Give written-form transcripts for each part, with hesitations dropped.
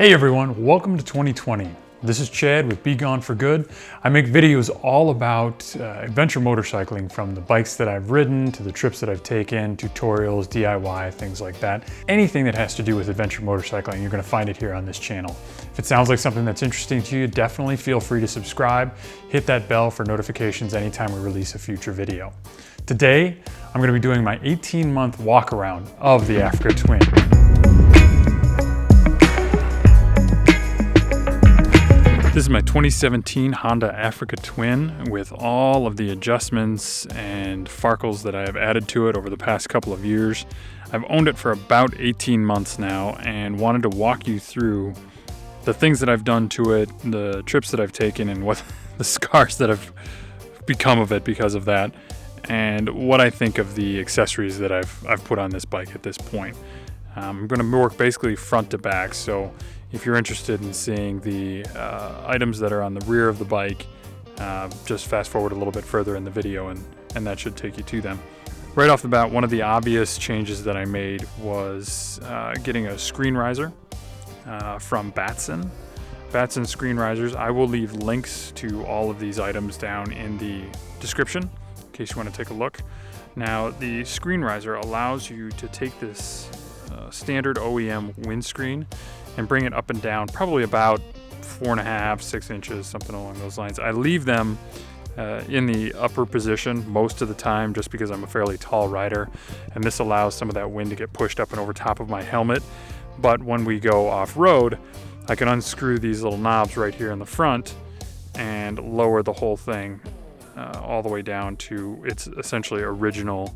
Hey everyone, welcome to 2020. This is Chad with Be Gone for Good. I make videos all about adventure motorcycling, from the bikes that I've ridden to the trips that I've taken, tutorials, DIY, things like that. Anything that has to do with adventure motorcycling, you're going to find it here on this channel. If it sounds like something that's interesting to you, definitely feel free to subscribe. Hit that bell for notifications anytime we release a future video. Today, I'm going to be doing my 18-month walk around of the Africa Twin. This is my 2017 Honda Africa Twin with all of the adjustments and farkles that I have added to it over the past couple of years. I've owned it for about 18 months now and wanted to walk you through the things that I've done to it, the trips that I've taken, and what the scars that have become of it because of that, and what I think of the accessories that I've put on this bike at this point. I'm going to work basically front to back, so if you're interested in seeing the items that are on the rear of the bike, just fast forward a little bit further in the video and that should take you to them. Right off the bat, one of the obvious changes that I made was getting a screen riser from Batson. Batson screen risers. I will leave links to all of these items down in the description in case you want to take a look. Now, the screen riser allows you to take this standard OEM windscreen and bring it up and down probably about 4.5, 6 inches, something along those lines. I leave them in the upper position most of the time just because I'm a fairly tall rider, and this allows some of that wind to get pushed up and over top of my helmet. But when we go off-road, I can unscrew these little knobs right here in the front and lower the whole thing all the way down to its essentially original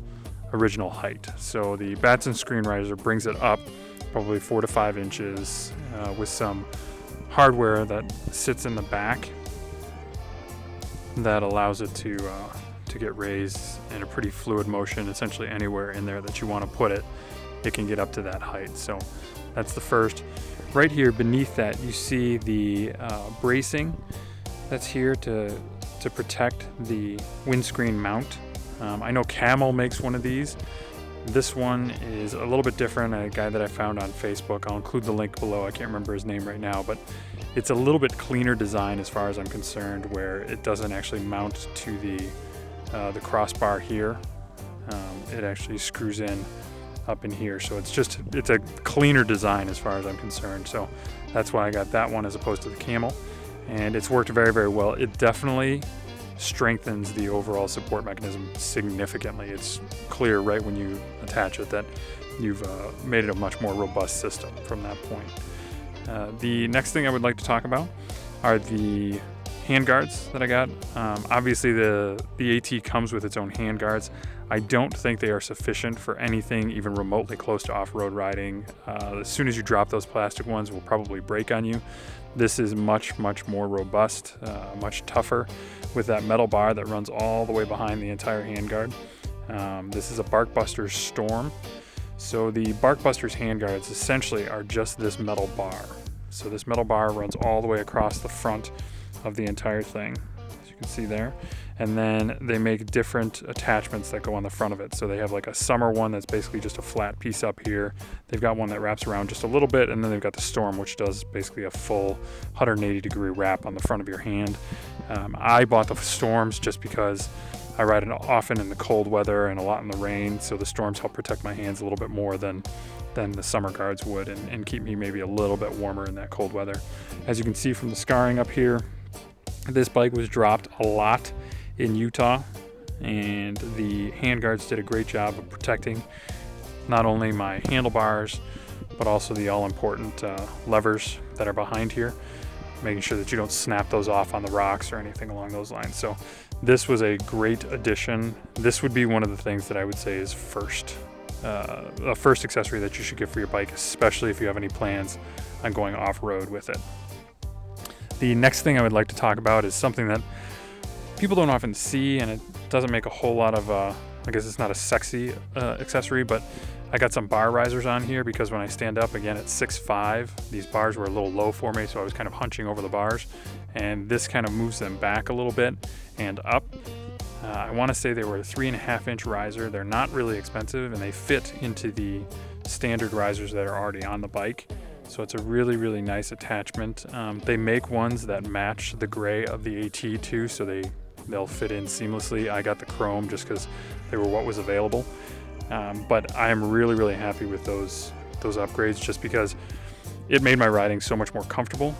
height. So the Batson screen riser brings it up probably 4 to 5 inches with some hardware that sits in the back that allows it to get raised in a pretty fluid motion. Essentially anywhere in there that you want to put it, it can get up to that height. So that's the first. Right here beneath that, you see the bracing that's here to protect the windscreen mount. I know Camel makes one of these. This one is a little bit different, a guy that I found on Facebook. I'll include the link below. I can't remember his name right now, but it's a little bit cleaner design as far as I'm concerned, where it doesn't actually mount to the crossbar here. It actually screws in up in here, so it's a cleaner design as far as I'm concerned. So that's why I got that one as opposed to the Camel, and it's worked very, very well. It definitely strengthens the overall support mechanism significantly. It's clear right when you attach it that you've made it a much more robust system from that point. The next thing I would like to talk about are the handguards that I got. Obviously the AT comes with its own handguards. I don't think they are sufficient for anything even remotely close to off-road riding. As soon as you drop those plastic ones, will probably break on you. This is much, much more robust, much tougher, with that metal bar that runs all the way behind the entire handguard. This is a Barkbusters Storm. So the Barkbusters handguards essentially are just this metal bar. So this metal bar runs all the way across the front of the entire thing, as you can see there. And then they make different attachments that go on the front of it. So they have like a summer one that's basically just a flat piece up here. They've got one that wraps around just a little bit, and then they've got the Storm, which does basically a full 180-degree wrap on the front of your hand. I bought the Storms just because I ride it often in the cold weather and a lot in the rain, so the Storms help protect my hands a little bit more than the summer guards would, and keep me maybe a little bit warmer in that cold weather. As you can see from the scarring up here, this bike was dropped a lot in Utah, and the handguards did a great job of protecting not only my handlebars but also the all-important levers that are behind here, making sure that you don't snap those off on the rocks or anything along those lines. So this was a great addition. This would be one of the things that I would say is a first accessory that you should get for your bike, especially if you have any plans on going off-road with it. The next thing I would like to talk about is something that people don't often see, and it doesn't make a whole lot of, I guess it's not a sexy accessory, but I got some bar risers on here because when I stand up, again, at 6'5", these bars were a little low for me, so I was kind of hunching over the bars, and this kind of moves them back a little bit and up. I want to say they were a 3.5-inch riser. They're not really expensive, and they fit into the standard risers that are already on the bike. So it's a really, really nice attachment. They make ones that match the gray of the AT too, so they'll fit in seamlessly. I got the chrome just because they were what was available. But I am really, really happy with those upgrades, just because it made my riding so much more comfortable,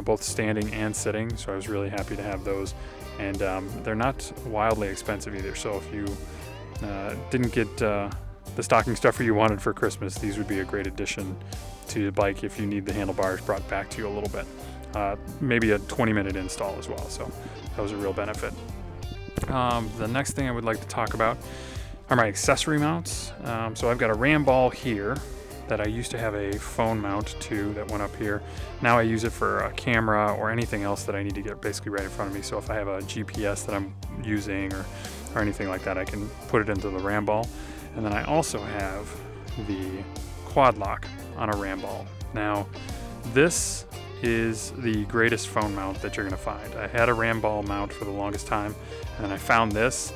both standing and sitting. So I was really happy to have those, and they're not wildly expensive either. So if you didn't get the stocking stuffer you wanted for Christmas, these would be a great addition to your bike if you need the handlebars brought back to you a little bit. Maybe a 20-minute install as well. So that was a real benefit. The next thing I would like to talk about are my accessory mounts. So I've got a Ram ball here that I used to have a phone mount to that went up here. Now I use it for a camera or anything else that I need to get basically right in front of me. So if I have a GPS that I'm using or anything like that, I can put it into the Ram ball. And then I also have the quad lock on a Ram ball. Now this is the greatest phone mount that you're gonna find. I had a Ram ball mount for the longest time, and then I found this.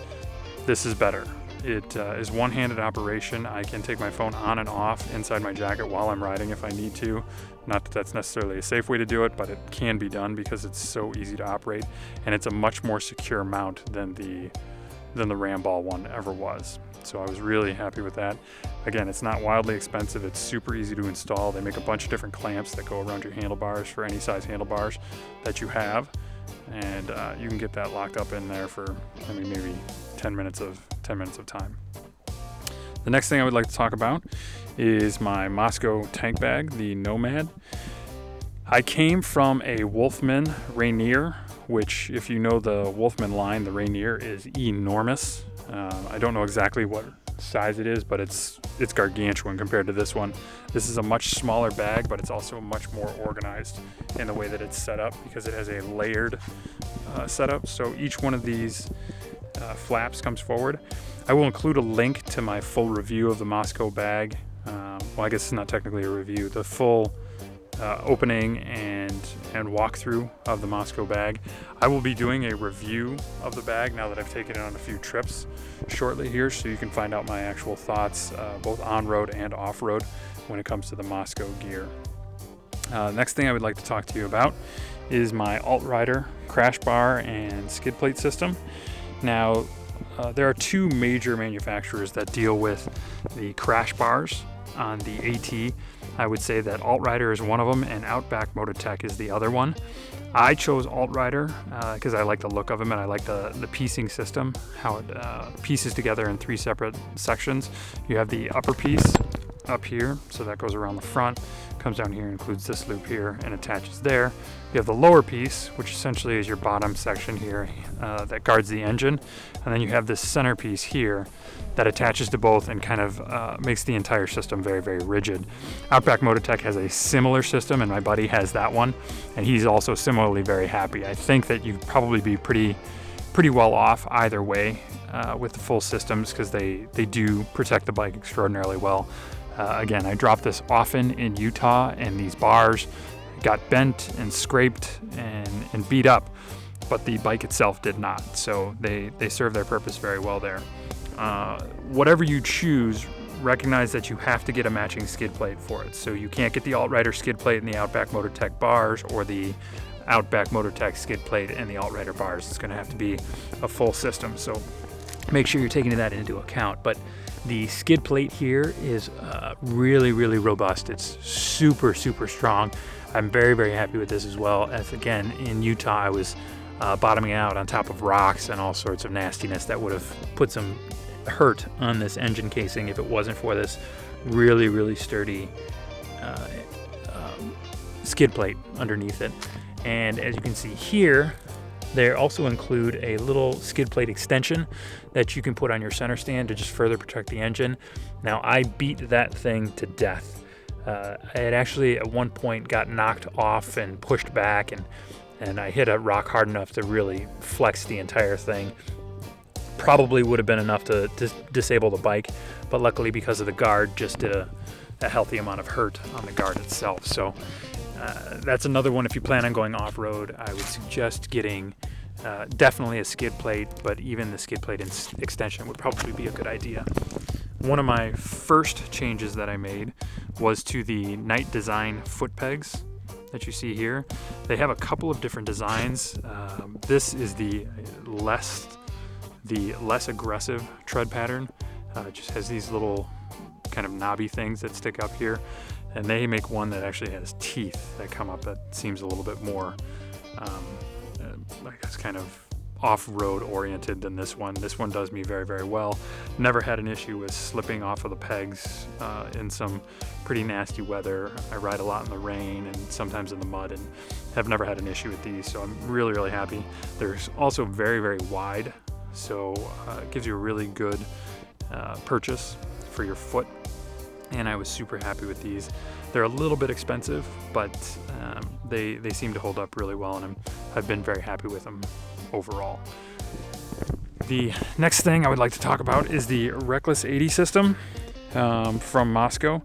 This is better. It is one-handed operation. I can take my phone on and off inside my jacket while I'm riding if I need to. Not that that's necessarily a safe way to do it, but it can be done because it's so easy to operate, and it's a much more secure mount than the Ram ball one ever was. So I was really happy with that. Again, it's not wildly expensive. It's super easy to install. They make a bunch of different clamps that go around your handlebars for any size handlebars that you have, and you can get that locked up in there for maybe 10 minutes of time. The next thing I would like to talk about is my Moscow tank bag, the Nomad. I came from a Wolfman Rainier, which, if you know the Wolfman line, the Rainier is enormous. I don't know exactly what size it is, but it's gargantuan compared to this one. This is a much smaller bag, but it's also much more organized in the way that it's set up because it has a layered setup. So each one of these flaps comes forward. I will include a link to my full review of the Moscow bag. Well, I guess it's not technically a review. The full opening and walkthrough of the Moscow bag. I will be doing a review of the bag now that I've taken it on a few trips shortly here, so you can find out my actual thoughts both on-road and off-road when it comes to the Moscow gear. Next thing I would like to talk to you about is my Alt-Rider crash bar and skid plate system. Now, there are two major manufacturers that deal with the crash bars on the AT. I would say that Alt-Rider is one of them and Outback Motortech is the other one. I chose Alt-Rider because I like the look of them and I like the piecing system, how it pieces together in three separate sections. You have the upper piece up here, so that goes around the front, comes down here, includes this loop here, and attaches there. You have the lower piece, which essentially is your bottom section here that guards the engine, and then you have this center piece here that attaches to both and kind of makes the entire system very, very rigid. Outback Motortech has a similar system, and my buddy has that one, and he's also similarly very happy. I think that you'd probably be pretty well off either way with the full systems because they do protect the bike extraordinarily well. Again, I dropped this often in Utah, and these bars got bent and scraped and beat up, but the bike itself did not. So they serve their purpose very well there. Whatever you choose, recognize that you have to get a matching skid plate for it. So you can't get the Alt-Rider skid plate and the Outback Motortech bars, or the Outback Motortech skid plate and the Alt-Rider bars. It's going to have to be a full system. So make sure you're taking that into account. But the skid plate here is really, really robust. It's super, super strong. I'm very, very happy with this as well. As again, in Utah, I was bottoming out on top of rocks and all sorts of nastiness that would have put some hurt on this engine casing if it wasn't for this really, really sturdy skid plate underneath it. And as you can see here, they also include a little skid plate extension that you can put on your center stand to just further protect the engine. Now, I beat that thing to death. I had actually at one point got knocked off and pushed back, and I hit a rock hard enough to really flex the entire thing. Probably would have been enough to disable the bike, but luckily because of the guard, just did a healthy amount of hurt on the guard itself. So that's another one. If you plan on going off-road, I would suggest getting definitely a skid plate, but even the skid plate extension would probably be a good idea. One of my first changes that I made was to the Night Design foot pegs that you see here. They have a couple of different designs. This is the less aggressive tread pattern. It just has these little kind of knobby things that stick up here, and they make one that actually has teeth that come up that seems a little bit more like it's kind of off-road oriented than this one. This one does me very, very well. Never had an issue with slipping off of the pegs in some pretty nasty weather. I ride a lot in the rain and sometimes in the mud, and have never had an issue with these, so I'm really, really happy. They're also very, very wide, so it gives you a really good purchase for your foot, and I was super happy with these. They're a little bit expensive, but they seem to hold up really well, and I've been very happy with them overall. The next thing I would like to talk about is the Reckless 80 system from Moscow.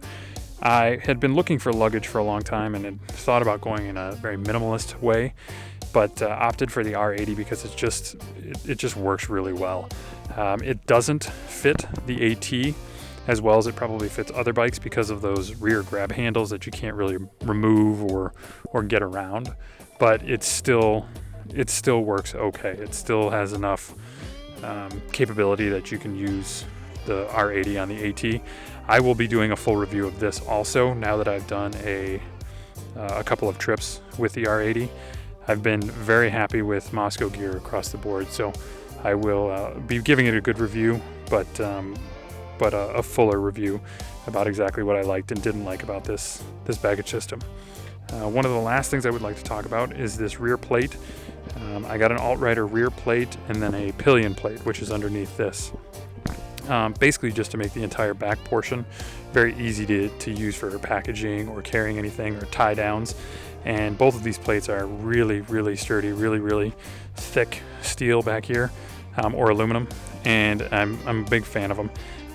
I had been looking for luggage for a long time and had thought about going in a very minimalist way, but opted for the R80 because it just works really well. It doesn't fit the AT as well as it probably fits other bikes because of those rear grab handles that you can't really remove or get around, but it still works okay. It still has enough capability that you can use the R80 on the AT. I will be doing a full review of this also now that I've done a couple of trips with the R80. I've been very happy with Moscow gear across the board, so I will be giving it a good review, but a fuller review about exactly what I liked and didn't like about this baggage system. One of the last things I would like to talk about is this rear plate. I got an alt-rider rear plate and then a pillion plate, which is underneath this. Basically just to make the entire back portion very easy to use for packaging or carrying anything or tie downs. And both of these plates are really, really sturdy, really, really thick steel back here, or aluminum, and I'm a big fan of them.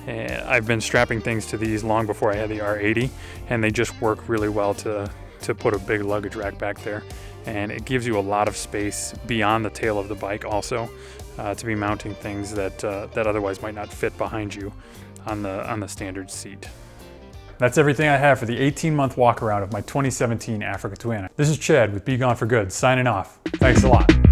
And I've been strapping things to these long before I had the R80, and they just work really well to put a big luggage rack back there. And it gives you a lot of space beyond the tail of the bike also to be mounting things that otherwise might not fit behind you on the standard seat. That's everything I have for the 18-month walk around of my 2017 Africa Twin. This is Chad with Be Gone for Good signing off. Thanks a lot.